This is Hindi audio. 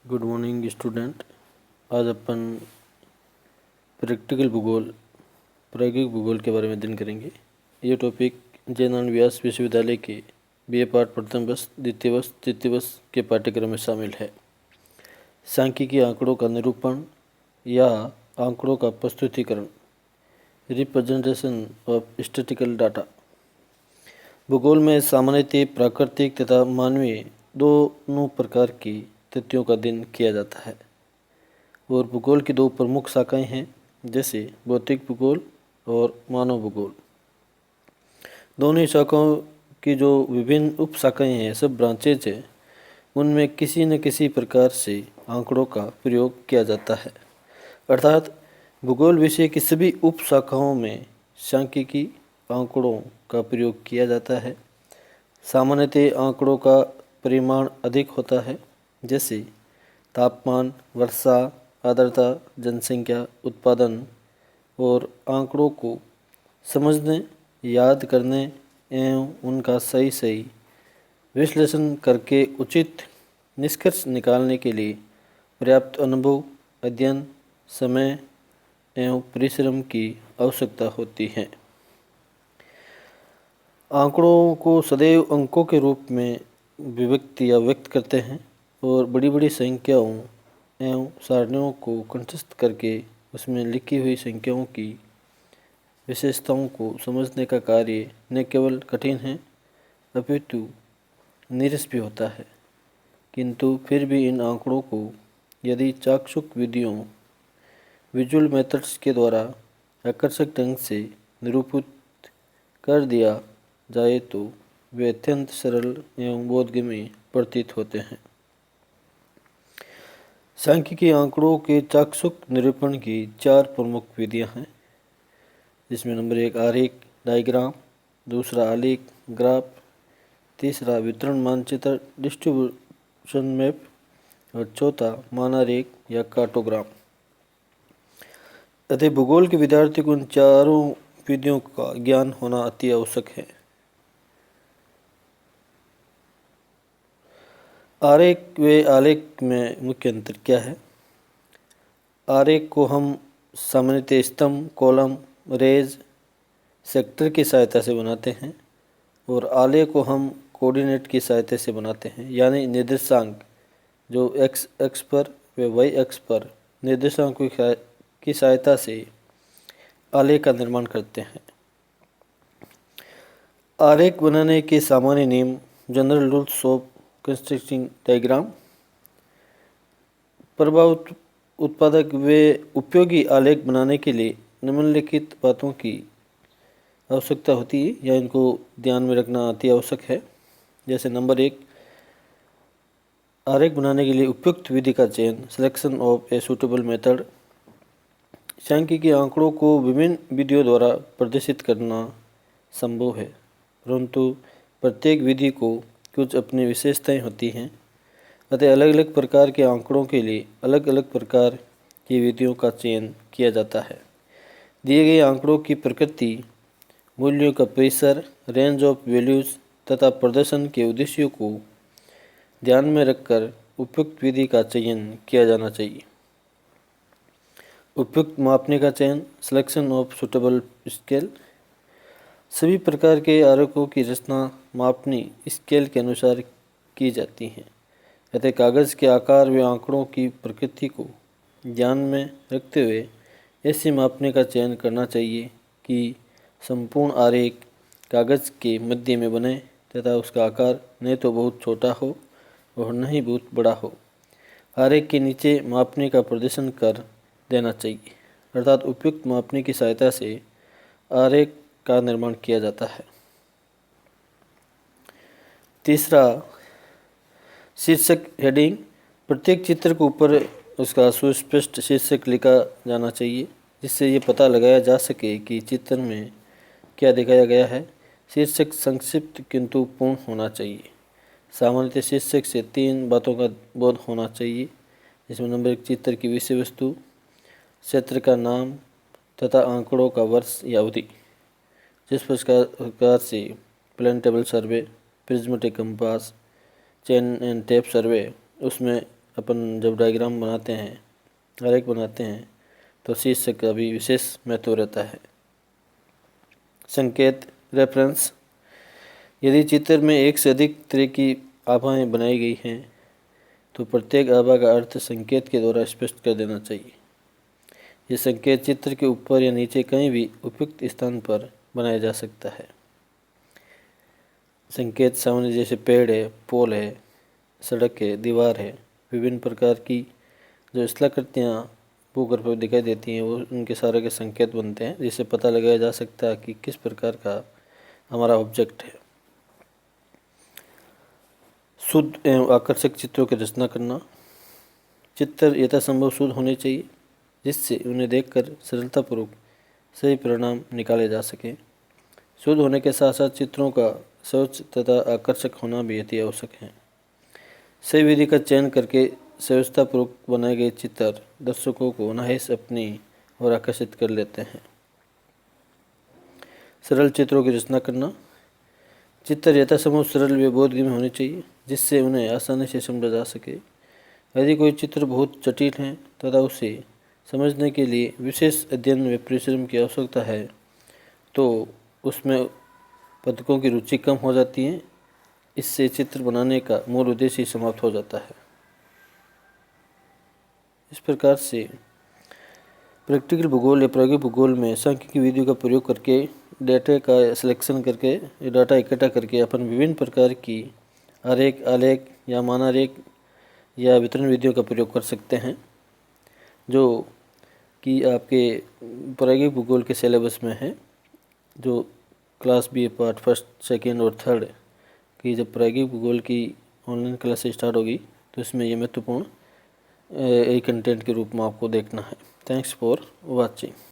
Good morning student. आज अपन प्रैक्टिकल भूगोल प्रायोगिक भूगोल के बारे में अध्ययन करेंगे। ये टॉपिक जयनारायण व्यास विश्वविद्यालय के बीए पाठ प्रथम वर्ष द्वितीय वर्ष तृतीय वर्ष के पाठ्यक्रम में शामिल है। सांख्यिकी आंकड़ों का निरूपण या आंकड़ों का प्रस्तुतिकरण, रिप्रेजेंटेशन ऑफ स्टैटिस्टिकल डाटा। भूगोल में सामान्यतः प्राकृतिक तथा मानवीय दोनों प्रकार की तथ्यों का अध्ययन किया जाता है और भूगोल की दो प्रमुख शाखाएं हैं, जैसे भौतिक भूगोल और मानव भूगोल। दोनों ही शाखाओं की जो विभिन्न उप शाखाएं हैं, सब ब्रांचेज हैं, उनमें किसी न किसी प्रकार से आंकड़ों का प्रयोग किया जाता है। अर्थात भूगोल विषय की सभी उप शाखाओं में सांख्यिकी आंकड़ों का प्रयोग किया जाता है। सामान्यतः आंकड़ों का परिमाण अधिक होता है, जैसे तापमान, वर्षा, आर्द्रता, जनसंख्या, उत्पादन, और आंकड़ों को समझने, याद करने एवं उनका सही विश्लेषण करके उचित निष्कर्ष निकालने के लिए पर्याप्त अनुभव, अध्ययन, समय एवं परिश्रम की आवश्यकता होती है। आंकड़ों को सदैव अंकों के रूप में विभक्त या व्यक्त करते हैं और बड़ी बड़ी संख्याओं एवं सारणियों को कंठस्थ करके उसमें लिखी हुई संख्याओं की विशेषताओं को समझने का कार्य न केवल कठिन है अपितु नीरस भी होता है। किंतु फिर भी इन आंकड़ों को यदि चाक्षुष विधियों विजुअल मेथड्स के द्वारा आकर्षक ढंग से निरूपित कर दिया जाए तो वे अत्यंत सरल एवं बोधगम्य प्रतीत होते हैं। सांख्यिकी आंकड़ों के चाक्षुष निरूपण की चार प्रमुख विधियां हैं, जिसमें नंबर 1 आरेख डायग्राम, दूसरा आलेख ग्राफ, तीसरा वितरण मानचित्र डिस्ट्रीब्यूशन मैप और चौथा मानारेख या कार्टोग्राम। अतः भूगोल के विद्यार्थी को उन चारों विधियों का ज्ञान होना अति आवश्यक है। आरेख व आलेख में मुख्य अंतर क्या है? आरेख को हम सामान्यतः स्तंभ, कॉलम, रेज, सेक्टर की सहायता से बनाते हैं और आलेख को हम कोऑर्डिनेट की सहायता से बनाते हैं, यानी निर्देशांक जो एक्स अक्ष पर व वाई अक्ष पर निर्देशांकों की सहायता से आलेख का निर्माण करते हैं। आरेख बनाने के सामान्य नियम, general rules of constructing diagram. प्रभाव उत्पादक व उपयोगी आलेख बनाने के लिए निम्नलिखित बातों की आवश्यकता होती है या इनको ध्यान में रखना अति आवश्यक है। जैसे नंबर 1, आरेख बनाने के लिए उपयुक्त विधि का चयन, selection of a suitable method. सांख्यिकी आंकड़ों को विभिन्न विधियों द्वारा प्रदर्शित करना संभव है, परंतु प्रत्येक विधि को कुछ अपनी विशेषताएं होती हैं। अतः अलग अलग प्रकार के आंकड़ों के लिए अलग अलग प्रकार की विधियों का चयन किया जाता है। दिए गए आंकड़ों की प्रकृति, मूल्यों का परिसर, रेंज ऑफ वैल्यूज तथा प्रदर्शन के उद्देश्यों को ध्यान में रखकर उपयुक्त विधि का चयन किया जाना चाहिए। उपयुक्त मापने का चयन, सिलेक्शन ऑफ सुटेबल स्केल। सभी प्रकार के आरेखों की रचना मापनी स्केल के अनुसार की जाती है। अतः कागज़ के आकार व आंकड़ों की प्रकृति को ध्यान में रखते हुए ऐसे मापने का चयन करना चाहिए कि संपूर्ण आरेख कागज़ के मध्य में बने तथा उसका आकार न तो बहुत छोटा हो और न ही बहुत बड़ा हो। आरेख के नीचे मापने का प्रदर्शन कर देना चाहिए, अर्थात उपयुक्त मापने की सहायता से आरेख का निर्माण किया जाता है। तीसरा, शीर्षक हेडिंग। प्रत्येक चित्र के ऊपर उसका सुस्पष्ट शीर्षक लिखा जाना चाहिए, जिससे ये पता लगाया जा सके कि चित्र में क्या दिखाया गया है। शीर्षक संक्षिप्त किंतु पूर्ण होना चाहिए। सामान्यतः शीर्षक से 3 बातों का बोध होना चाहिए, जिसमें नंबर 1 चित्र की विषय वस्तु, क्षेत्र का नाम तथा आंकड़ों का वर्ष या अवधि। जिस प्रकार से plane table survey, prismatic compass, chain and tape survey, उसमें अपन जब डायग्राम बनाते हैं, आरेख बनाते हैं, तो शीर्षक का भी विशेष महत्व रहता है। संकेत रेफरेंस। यदि चित्र में एक से अधिक तरह की आभाएं बनाई गई हैं तो प्रत्येक आभा का अर्थ संकेत के द्वारा स्पष्ट कर देना चाहिए। ये संकेत चित्र के ऊपर या नीचे कहीं भी उपयुक्त स्थान पर बनाया जा सकता है। संकेत सामने जैसे पेड़ है, पोल है, सड़क है, दीवार है, विभिन्न प्रकार की जो स्थलाकृतियाँ भूगर्भ पर दिखाई देती हैं वो उनके सारे के संकेत बनते हैं, जिससे पता लगाया जा सकता है कि किस प्रकार का हमारा ऑब्जेक्ट है। शुद्ध एवं आकर्षक चित्रों की रचना करना। चित्र यथासंभव शुद्ध होने चाहिए जिससे उन्हें देखकर सरलतापूर्वक सही परिणाम निकाले जा सकें। शुद्ध होने के साथ साथ चित्रों का स्वच्छ तथा आकर्षक होना भी अति आवश्यक है। सही विधि का चयन करके व्यवस्थापूर्वक बनाए गए चित्र दर्शकों को अनायास अपनी ओर आकर्षित कर लेते हैं। सरल चित्रों की रचना करना। चित्र यथासंभव सरल व बोधगम्य होने चाहिए जिससे उन्हें आसानी से समझा जा सके। यदि कोई चित्र बहुत जटिल है तथा उसे समझने के लिए विशेष अध्ययन व परिश्रम की आवश्यकता है तो उसमें पाठकों की रुचि कम हो जाती है। इससे चित्र बनाने का मूल उद्देश्य ही समाप्त हो जाता है। इस प्रकार से प्रैक्टिकल भूगोल या प्रायोगिक भूगोल में सांख्यिकी विधियों का प्रयोग करके डेटा का सिलेक्शन करके डाटा इकट्ठा करके अपन विभिन्न प्रकार की आरेख, आलेख या मानारेख या वितरण विधियों का प्रयोग कर सकते हैं, जो कि आपके प्रायोगिक भूगोल के सिलेबस में है। जो class B part first, second और थर्ड की जब प्रायोगिक भूगोल की ऑनलाइन क्लास स्टार्ट होगी तो इसमें ये महत्वपूर्ण एक कंटेंट के रूप में आपको देखना है। Thanks for watching.